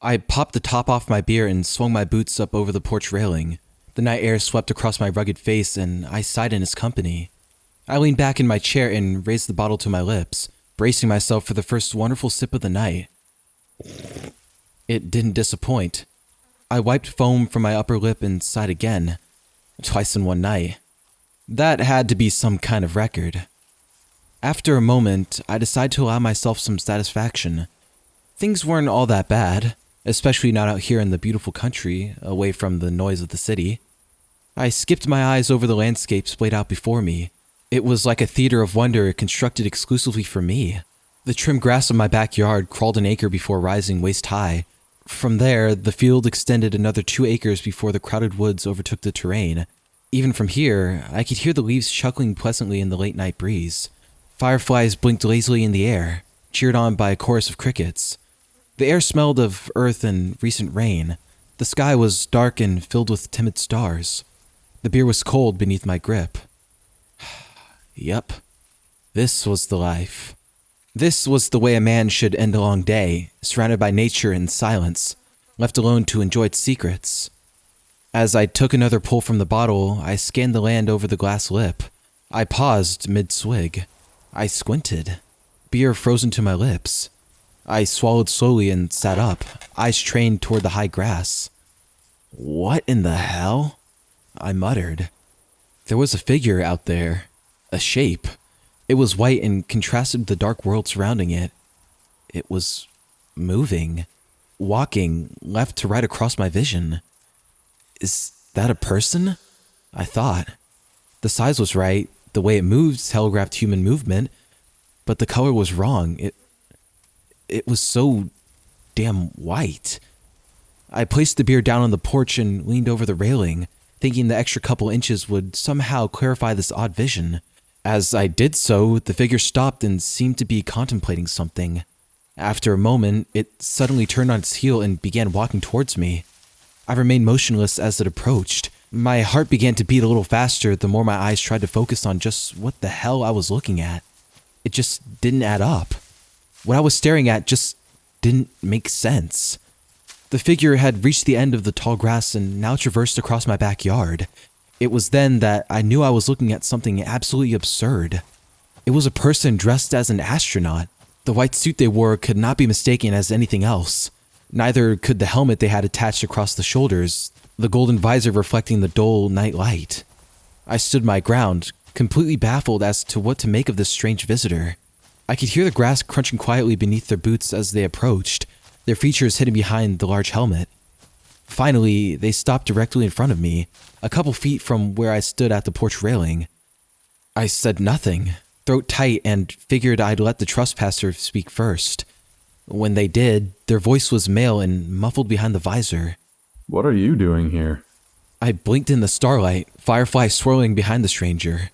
I popped the top off my beer and swung my boots up over the porch railing. The night air swept across my rugged face and I sighed in his company. I leaned back in my chair and raised the bottle to my lips, bracing myself for the first wonderful sip of the night. It didn't disappoint. I wiped foam from my upper lip and sighed again, twice in one night. That had to be some kind of record. After a moment, I decided to allow myself some satisfaction. Things weren't all that bad, especially not out here in the beautiful country, away from the noise of the city. I skipped my eyes over the landscape splayed out before me. It was like a theater of wonder constructed exclusively for me. The trim grass of my backyard crawled an acre before rising waist high. From there, the field extended another 2 acres before the crowded woods overtook the terrain. Even from here, I could hear the leaves chuckling pleasantly in the late night breeze. Fireflies blinked lazily in the air, cheered on by a chorus of crickets. The air smelled of earth and recent rain. The sky was dark and filled with timid stars. The beer was cold beneath my grip. Yup, this was the life. This was the way a man should end a long day, surrounded by nature and silence, left alone to enjoy its secrets. As I took another pull from the bottle, I scanned the land over the glass lip. I paused mid-swig. I squinted, beer frozen to my lips. I swallowed slowly and sat up, eyes trained toward the high grass. What in the hell? I muttered. There was a figure out there, a shape. It was white and contrasted with the dark world surrounding it. It was moving, walking left to right across my vision. Is that a person? I thought. The size was right, the way it moved telegraphed human movement, but the color was wrong. It was so damn white. I placed the beer down on the porch and leaned over the railing, thinking the extra couple inches would somehow clarify this odd vision. As I did so, the figure stopped and seemed to be contemplating something. After a moment, it suddenly turned on its heel and began walking towards me. I remained motionless as it approached. My heart began to beat a little faster the more my eyes tried to focus on just what the hell I was looking at. It just didn't add up. What I was staring at just didn't make sense. The figure had reached the end of the tall grass and now traversed across my backyard. It was then that I knew I was looking at something absolutely absurd. It was a person dressed as an astronaut. The white suit they wore could not be mistaken as anything else. Neither could the helmet they had attached across the shoulders, the golden visor reflecting the dull night light. I stood my ground, completely baffled as to what to make of this strange visitor. I could hear the grass crunching quietly beneath their boots as they approached, their features hidden behind the large helmet. Finally, they stopped directly in front of me, a couple feet from where I stood at the porch railing. I said nothing, throat tight, and figured I'd let the trespasser speak first. When they did, their voice was male and muffled behind the visor. What are you doing here? I blinked in the starlight, fireflies swirling behind the stranger.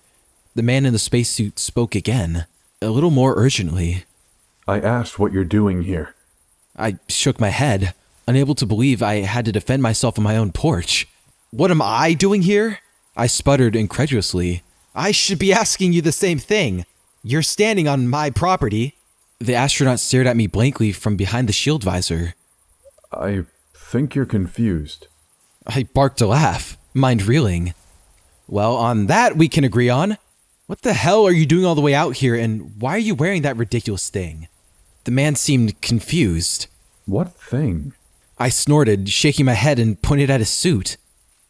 The man in the spacesuit spoke again, a little more urgently. I asked what you're doing here. I shook my head, unable to believe I had to defend myself on my own porch. What am I doing here? I sputtered incredulously. I should be asking you the same thing. You're standing on my property. The astronaut stared at me blankly from behind the shield visor. I think you're confused. I barked a laugh, mind reeling. Well, on that we can agree on. What the hell are you doing all the way out here, and why are you wearing that ridiculous thing? The man seemed confused. What thing? I snorted, shaking my head and pointed at his suit.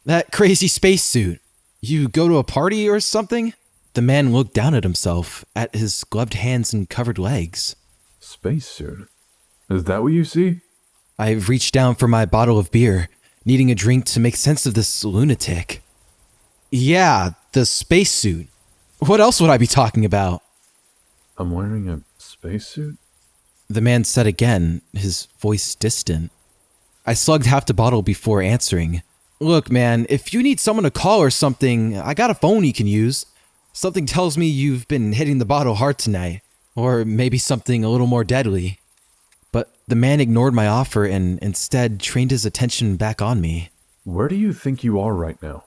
That crazy spacesuit. You go to a party or something? The man looked down at himself, at his gloved hands and covered legs. Spacesuit? Is that what you see? I reached down for my bottle of beer, needing a drink to make sense of this lunatic. Yeah, the spacesuit. What else would I be talking about? I'm wearing a spacesuit? The man said again, his voice distant. I slugged half the bottle before answering. Look, man, if you need someone to call or something, I got a phone you can use. Something tells me you've been hitting the bottle hard tonight. Or maybe something a little more deadly. But the man ignored my offer and instead trained his attention back on me. Where do you think you are right now?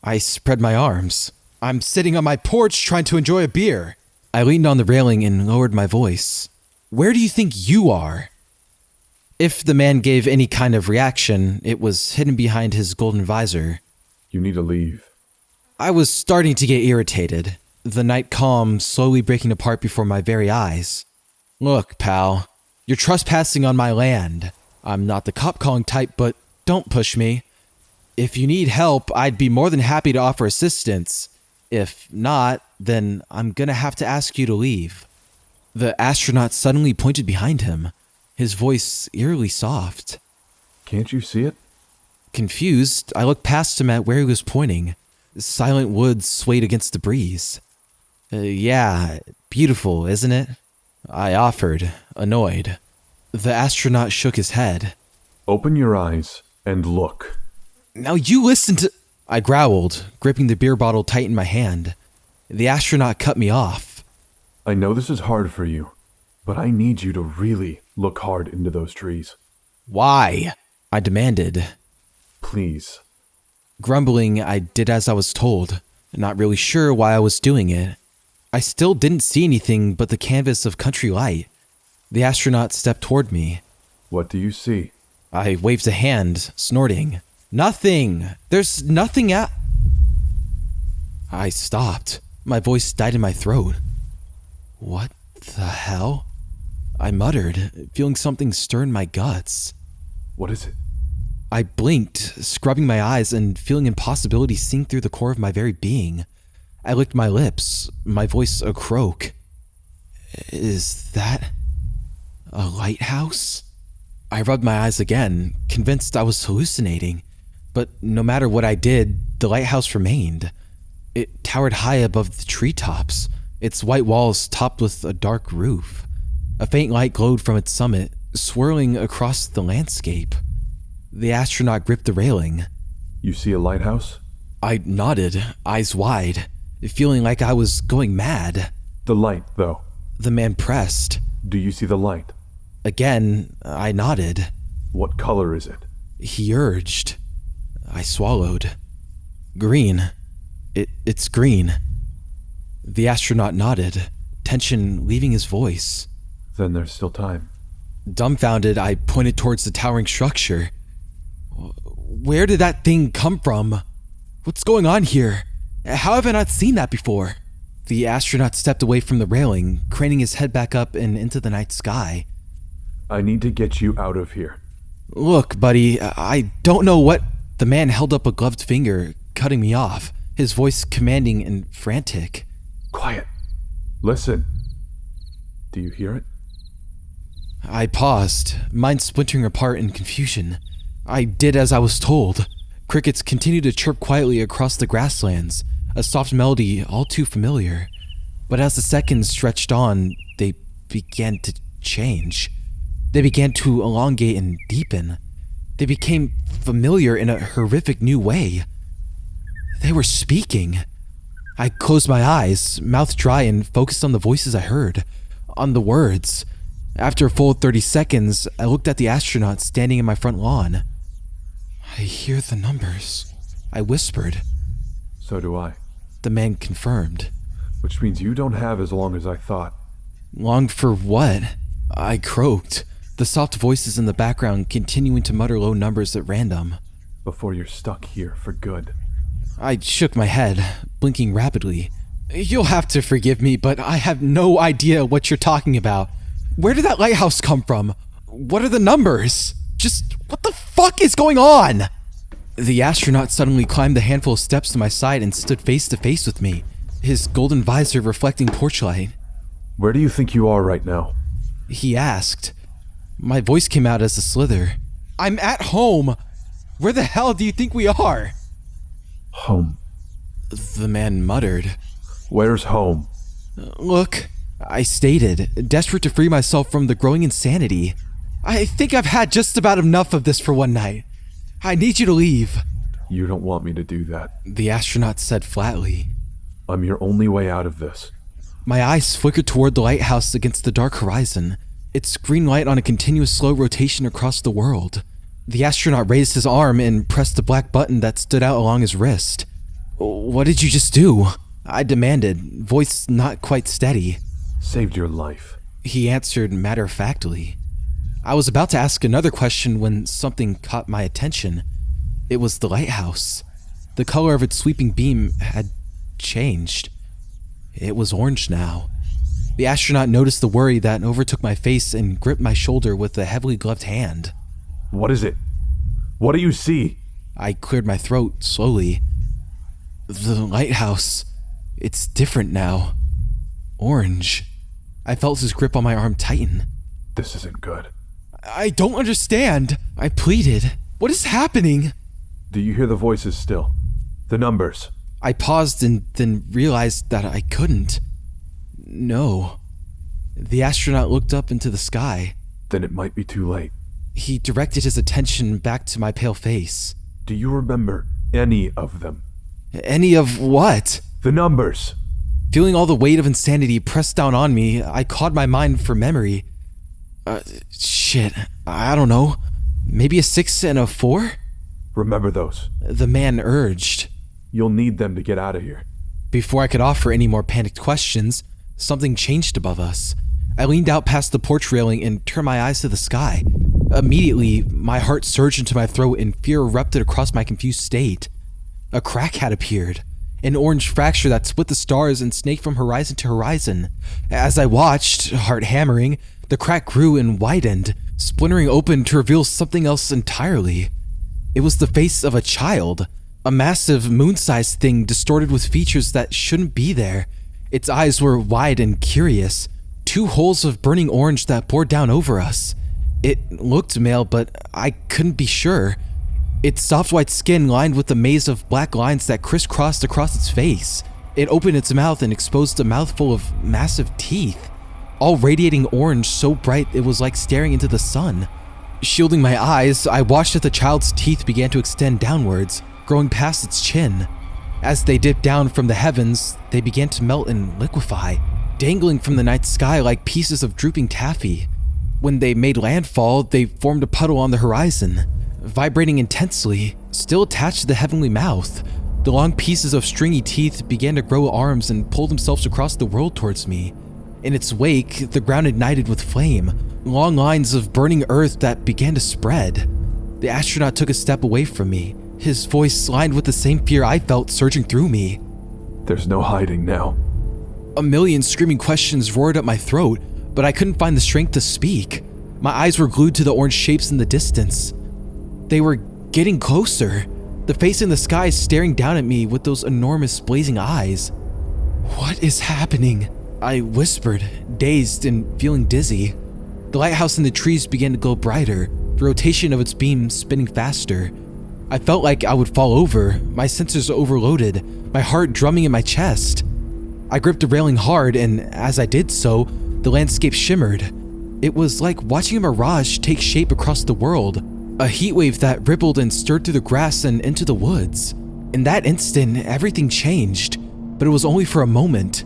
I spread my arms. I'm sitting on my porch trying to enjoy a beer. I leaned on the railing and lowered my voice. Where do you think you are? If the man gave any kind of reaction, it was hidden behind his golden visor. You need to leave. I was starting to get irritated, the night calm slowly breaking apart before my very eyes. Look, pal, you're trespassing on my land. I'm not the cop-calling type, but don't push me. If you need help, I'd be more than happy to offer assistance. If not, then I'm gonna have to ask you to leave. The astronaut suddenly pointed behind him, his voice eerily soft. Can't you see it? Confused, I looked past him at where he was pointing. Silent woods swayed against the breeze. Yeah, beautiful, isn't it? I offered, annoyed. The astronaut shook his head. Open your eyes and look. Now you listen to... I growled, gripping the beer bottle tight in my hand. The astronaut cut me off. I know this is hard for you, but I need you to really look hard into those trees. Why? I demanded. Please. Grumbling, I did as I was told, not really sure why I was doing it. I still didn't see anything but the canvas of country light. The astronaut stepped toward me. What do you see? I waved a hand, snorting. Nothing! There's nothing at... I stopped. My voice died in my throat. What the hell? I muttered, feeling something stir in my guts. What is it? I blinked, scrubbing my eyes and feeling impossibility sink through the core of my very being. I licked my lips, my voice a croak. Is that a lighthouse? I rubbed my eyes again, convinced I was hallucinating. But no matter what I did, the lighthouse remained. It towered high above the treetops, its white walls topped with a dark roof. A faint light glowed from its summit, swirling across the landscape. The astronaut gripped the railing. You see a lighthouse? I nodded, eyes wide, feeling like I was going mad. The light, though. The man pressed. Do you see the light? Again, I nodded. What color is it? He urged. I swallowed. Green. It's green. The astronaut nodded, tension leaving his voice. Then there's still time. Dumbfounded, I pointed towards the towering structure. Where did that thing come from? What's going on here? How have I not seen that before? The astronaut stepped away from the railing, craning his head back up and into the night sky. I need to get you out of here. Look, buddy, I don't know what... The man held up a gloved finger, cutting me off, his voice commanding and frantic. Quiet. Listen. Do you hear it? I paused, mind splintering apart in confusion. I did as I was told. Crickets continued to chirp quietly across the grasslands, a soft melody all too familiar. But as the seconds stretched on, they began to change. They began to elongate and deepen. They became familiar in a horrific new way. They were speaking. I closed my eyes, mouth dry, and focused on the voices I heard, on the words. After a full 30 seconds, I looked at the astronaut standing in my front lawn. I hear the numbers, I whispered. So do I. The man confirmed. Which means you don't have as long as I thought. Long for what? I croaked, the soft voices in the background continuing to mutter low numbers at random. Before you're stuck here for good. I shook my head, blinking rapidly. You'll have to forgive me, but I have no idea what you're talking about. Where did that lighthouse come from? What are the numbers? Just what the fuck is going on? The astronaut suddenly climbed the handful of steps to my side and stood face to face with me, his golden visor reflecting torchlight. Where do you think you are right now? He asked. My voice came out as a slither. I'm at home. Where the hell do you think we are? Home. The man muttered. Where's home? Look, I stated, desperate to free myself from the growing insanity. I think I've had just about enough of this for one night. I need you to leave. You don't want me to do that. The astronaut said flatly. I'm your only way out of this. My eyes flickered toward the lighthouse against the dark horizon, its green light on a continuous slow rotation across the world. The astronaut raised his arm and pressed a black button that stood out along his wrist. What did you just do? I demanded, voice not quite steady. Saved your life. He answered matter-of-factly. I was about to ask another question when something caught my attention. It was the lighthouse. The color of its sweeping beam had changed. It was orange now. The astronaut noticed the worry that overtook my face and gripped my shoulder with a heavily gloved hand. What is it? What do you see? I cleared my throat slowly. The lighthouse. It's different now. Orange. I felt his grip on my arm tighten. This isn't good. I don't understand, I pleaded. What is happening? Do you hear the voices still? The numbers? I paused and then realized that I couldn't. No. The astronaut looked up into the sky. Then it might be too late. He directed his attention back to my pale face. Do you remember any of them? Any of what? The numbers. Feeling all the weight of insanity pressed down on me, I caught my mind for memory. Shit, I don't know. Maybe a 6 and a 4? Remember those. The man urged. You'll need them to get out of here. Before I could offer any more panicked questions, something changed above us. I leaned out past the porch railing and turned my eyes to the sky. Immediately, my heart surged into my throat and fear erupted across my confused state. A crack had appeared. An orange fracture that split the stars and snaked from horizon to horizon. As I watched, heart hammering, the crack grew and widened, splintering open to reveal something else entirely. It was the face of a child, a massive moon-sized thing distorted with features that shouldn't be there. Its eyes were wide and curious, 2 holes of burning orange that poured down over us. It looked male, but I couldn't be sure. Its soft white skin lined with a maze of black lines that crisscrossed across its face. It opened its mouth and exposed a mouthful of massive teeth, all radiating orange so bright it was like staring into the sun. Shielding my eyes, I watched as the child's teeth began to extend downwards, growing past its chin. As they dipped down from the heavens, they began to melt and liquefy, dangling from the night sky like pieces of drooping taffy. When they made landfall, they formed a puddle on the horizon, vibrating intensely, still attached to the heavenly mouth. The long pieces of stringy teeth began to grow arms and pull themselves across the world towards me. In its wake, the ground ignited with flame, long lines of burning earth that began to spread. The astronaut took a step away from me, his voice lined with the same fear I felt surging through me. There's no hiding now. A million screaming questions roared up my throat, but I couldn't find the strength to speak. My eyes were glued to the orange shapes in the distance. They were getting closer, the face in the sky staring down at me with those enormous blazing eyes. What is happening? I whispered, dazed and feeling dizzy. The lighthouse in the trees began to glow brighter, the rotation of its beam spinning faster. I felt like I would fall over, my sensors overloaded, my heart drumming in my chest. I gripped the railing hard, and as I did so, the landscape shimmered. It was like watching a mirage take shape across the world, a heat wave that rippled and stirred through the grass and into the woods. In that instant, everything changed, but it was only for a moment.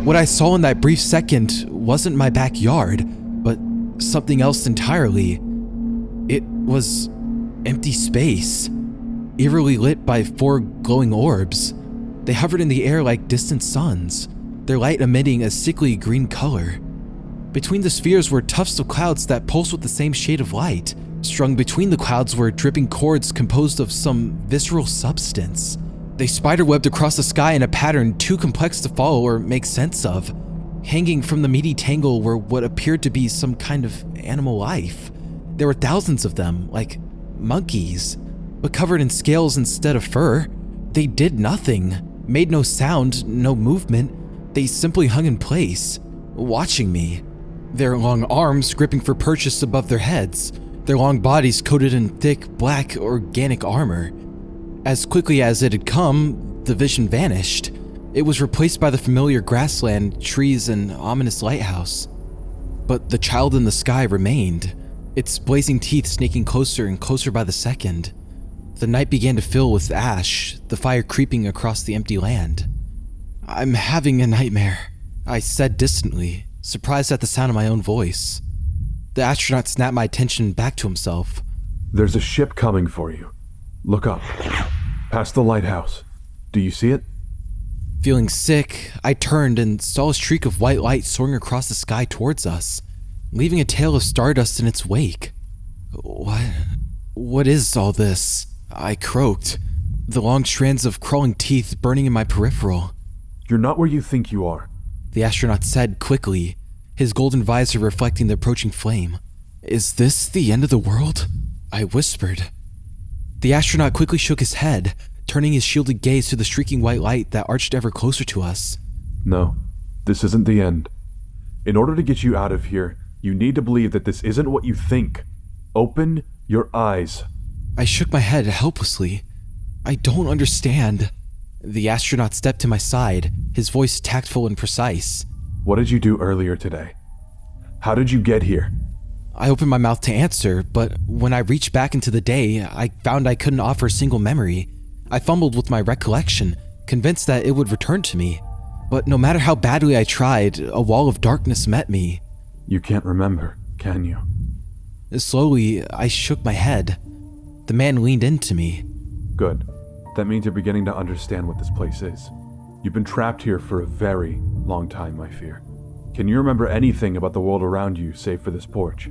What I saw in that brief second wasn't my backyard, but something else entirely. It was empty space, eerily lit by 4 glowing orbs. They hovered in the air like distant suns, their light emitting a sickly green color. Between the spheres were tufts of clouds that pulsed with the same shade of light. Strung between the clouds were dripping cords composed of some visceral substance. They spiderwebbed across the sky in a pattern too complex to follow or make sense of. Hanging from the meaty tangle were what appeared to be some kind of animal life. There were thousands of them, like monkeys, but covered in scales instead of fur. They did nothing, made no sound, no movement. They simply hung in place, watching me. Their long arms gripping for purchase above their heads, their long bodies coated in thick, black, organic armor. As quickly as it had come, the vision vanished. It was replaced by the familiar grassland, trees, and ominous lighthouse. But the child in the sky remained, its blazing teeth snaking closer and closer by the second. The night began to fill with ash, the fire creeping across the empty land. "I'm having a nightmare," I said distantly, surprised at the sound of my own voice. The astronaut snapped my attention back to himself. There's a ship coming for you. Look up. Past the lighthouse. Do you see it? Feeling sick, I turned and saw a streak of white light soaring across the sky towards us. leaving a tail of stardust in its wake. What is all this? I croaked, the long strands of crawling teeth burning in my peripheral. You're not where you think you are. The astronaut said quickly, his golden visor reflecting the approaching flame. Is this the end of the world? I whispered. The astronaut quickly shook his head, turning his shielded gaze to the streaking white light that arched ever closer to us. No, this isn't the end. In order to get you out of here, you need to believe that this isn't what you think. Open your eyes. I shook my head helplessly. I don't understand. The astronaut stepped to my side, his voice tactful and precise. What did you do earlier today? How did you get here? I opened my mouth to answer, but when I reached back into the day, I found I couldn't offer a single memory. I fumbled with my recollection, convinced that it would return to me. But no matter how badly I tried, a wall of darkness met me. You can't remember, can you? Slowly, I shook my head. The man leaned into me. Good. That means you're beginning to understand what this place is. You've been trapped here for a very long time, I fear. Can you remember anything about the world around you save for this porch?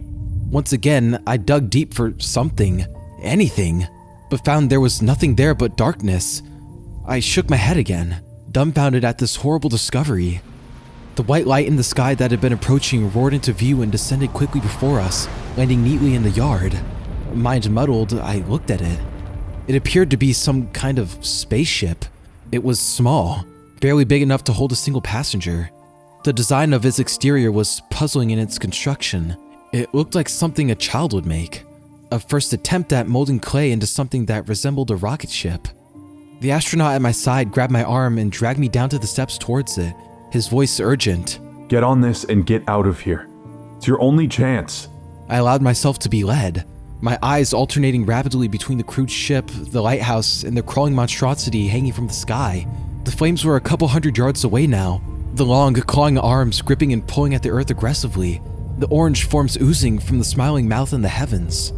Once again, I dug deep for something, anything, but found there was nothing there but darkness. I shook my head again, dumbfounded at this horrible discovery. The white light in the sky that had been approaching roared into view and descended quickly before us, landing neatly in the yard. Mind muddled, I looked at it. It appeared to be some kind of spaceship. It was small, barely big enough to hold a single passenger. The design of its exterior was puzzling in its construction. It looked like something a child would make. A first attempt at molding clay into something that resembled a rocket ship. The astronaut at my side grabbed my arm and dragged me down to the steps towards it, his voice urgent. Get on this and get out of here. It's your only chance. I allowed myself to be led, my eyes alternating rapidly between the crude ship, the lighthouse, and the crawling monstrosity hanging from the sky. The flames were a couple hundred yards away now, the long, clawing arms gripping and pulling at the earth aggressively, the orange forms oozing from the smiling mouth in the heavens.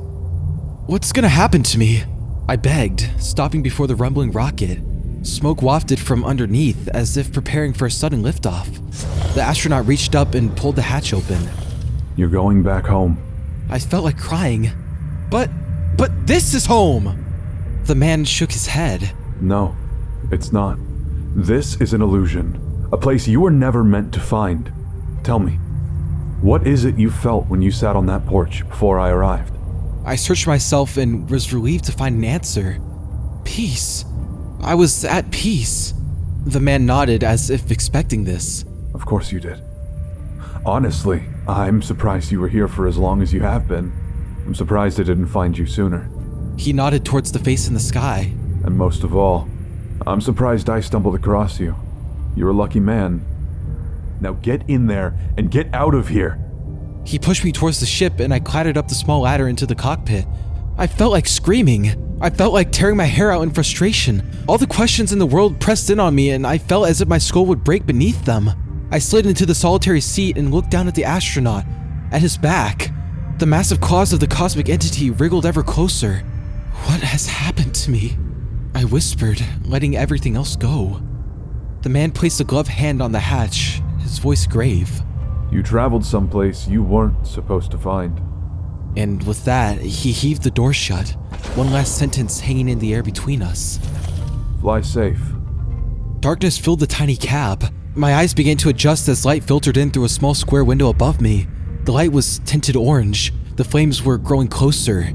What's gonna happen to me? I begged, stopping before the rumbling rocket. Smoke wafted from underneath as if preparing for a sudden liftoff. The astronaut reached up and pulled the hatch open. You're going back home. I felt like crying. But this is home! The man shook his head. No, it's not. This is an illusion, a place you were never meant to find. Tell me, what is it you felt when you sat on that porch before I arrived? I searched myself and was relieved to find an answer. Peace. I was at peace. The man nodded as if expecting this. Of course you did. Honestly, I'm surprised you were here for as long as you have been. I'm surprised I didn't find you sooner. He nodded towards the face in the sky. And most of all, I'm surprised I stumbled across you. You're a lucky man. Now get in there and get out of here. He pushed me towards the ship and I clattered up the small ladder into the cockpit. I felt like screaming. I felt like tearing my hair out in frustration. All the questions in the world pressed in on me and I felt as if my skull would break beneath them. I slid into the solitary seat and looked down at the astronaut. At his back, the massive claws of the cosmic entity wriggled ever closer. What has happened to me? I whispered, letting everything else go. The man placed a gloved hand on the hatch, his voice grave. You traveled someplace you weren't supposed to find. And with that, he heaved the door shut, one last sentence hanging in the air between us. Fly safe. Darkness filled the tiny cab. My eyes began to adjust as light filtered in through a small square window above me. The light was tinted orange. The flames were growing closer.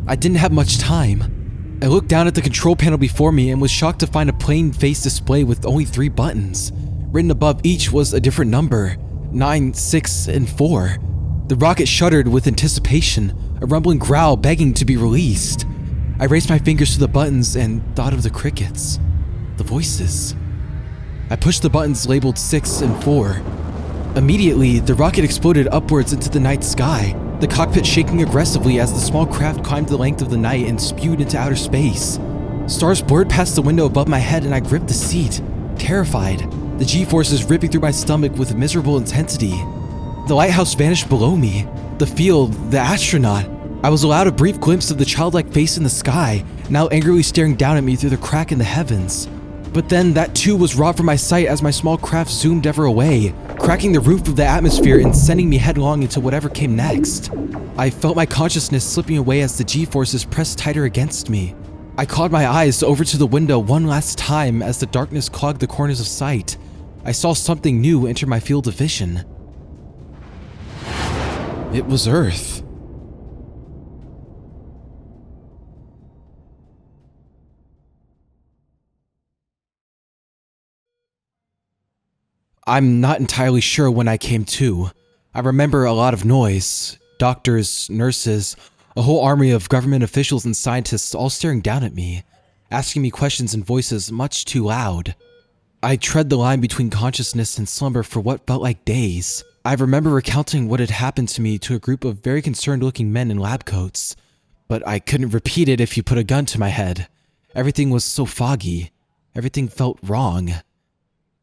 I didn't have much time. I looked down at the control panel before me and was shocked to find a plain face display with only 3 buttons. Written above each was a different number, 9, 6, and 4. The rocket shuddered with anticipation, a rumbling growl begging to be released. I raised my fingers to the buttons and thought of the crickets, the voices. I pushed the buttons labeled 6 and 4. Immediately, the rocket exploded upwards into the night sky, the cockpit shaking aggressively as the small craft climbed the length of the night and spewed into outer space. Stars blurred past the window above my head and I gripped the seat, terrified, the G-forces ripping through my stomach with miserable intensity. The lighthouse vanished below me, the field, the astronaut. I was allowed a brief glimpse of the childlike face in the sky, now angrily staring down at me through the crack in the heavens. But then that too was robbed from my sight as my small craft zoomed ever away, cracking the roof of the atmosphere and sending me headlong into whatever came next. I felt my consciousness slipping away as the G-forces pressed tighter against me. I clawed my eyes over to the window one last time as the darkness clogged the corners of sight. I saw something new enter my field of vision. It was Earth. I'm not entirely sure when I came to. I remember a lot of noise, doctors, nurses, a whole army of government officials and scientists all staring down at me, asking me questions in voices much too loud. I tread the line between consciousness and slumber for what felt like days. I remember recounting what had happened to me to a group of very concerned-looking men in lab coats, but I couldn't repeat it if you put a gun to my head. Everything was so foggy. Everything felt wrong.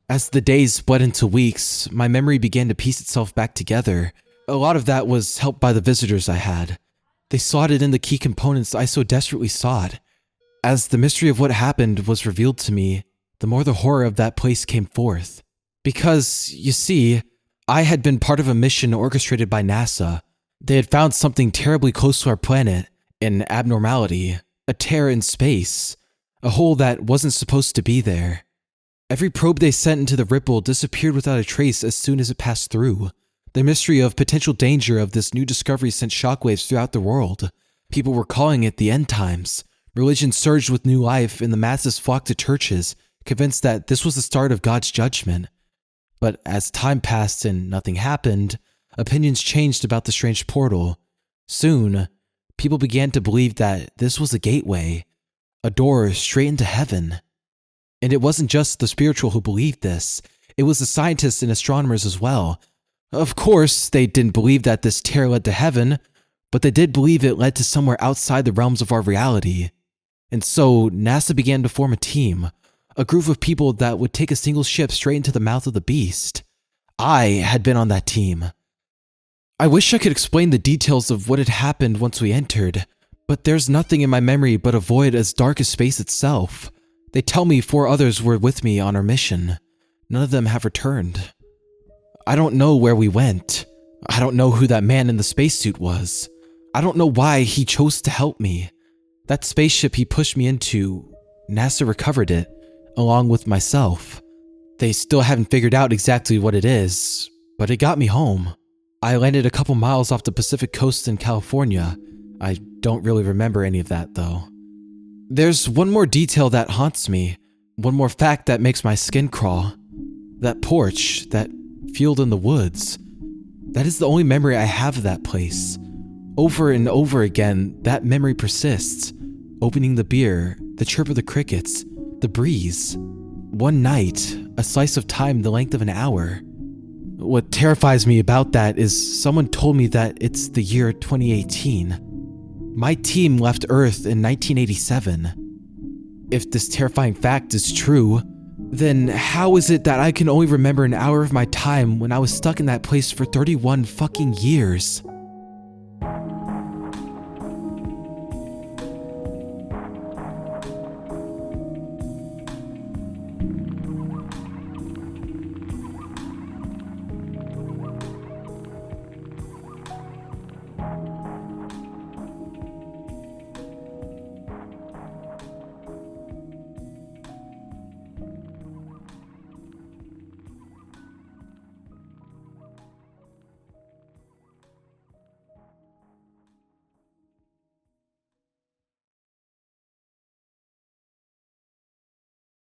As the days bled into weeks, my memory began to piece itself back together. A lot of that was helped by the visitors I had. They slotted in the key components I so desperately sought. As the mystery of what happened was revealed to me, the more the horror of that place came forth. Because, you see, I had been part of a mission orchestrated by NASA. They had found something terribly close to our planet, an abnormality, a tear in space, a hole that wasn't supposed to be there. Every probe they sent into the ripple disappeared without a trace as soon as it passed through. The mystery of potential danger of this new discovery sent shockwaves throughout the world. People were calling it the end times. Religion surged with new life and the masses flocked to churches, convinced that this was the start of God's judgment. But as time passed and nothing happened, opinions changed about the strange portal. Soon, people began to believe that this was a gateway, a door straight into heaven. And it wasn't just the spiritual who believed this, it was the scientists and astronomers as well. Of course, they didn't believe that this tear led to heaven, but they did believe it led to somewhere outside the realms of our reality. And so, NASA began to form a team, a group of people that would take a single ship straight into the mouth of the beast. I had been on that team. I wish I could explain the details of what had happened once we entered, but there's nothing in my memory but a void as dark as space itself. They tell me 4 others were with me on our mission. None of them have returned. I don't know where we went. I don't know who that man in the spacesuit was. I don't know why he chose to help me. That spaceship he pushed me into, NASA recovered it, along with myself. They still haven't figured out exactly what it is, but it got me home. I landed a couple miles off the Pacific coast in California. I don't really remember any of that, though. There's one more detail that haunts me, one more fact that makes my skin crawl. That porch, that field in the woods, that is the only memory I have of that place. Over and over again, that memory persists. Opening the beer, the chirp of the crickets, the breeze. One night, a slice of time the length of an hour. What terrifies me about that is someone told me that it's the year 2018. My team left Earth in 1987. If this terrifying fact is true, then how is it that I can only remember an hour of my time when I was stuck in that place for 31 fucking years?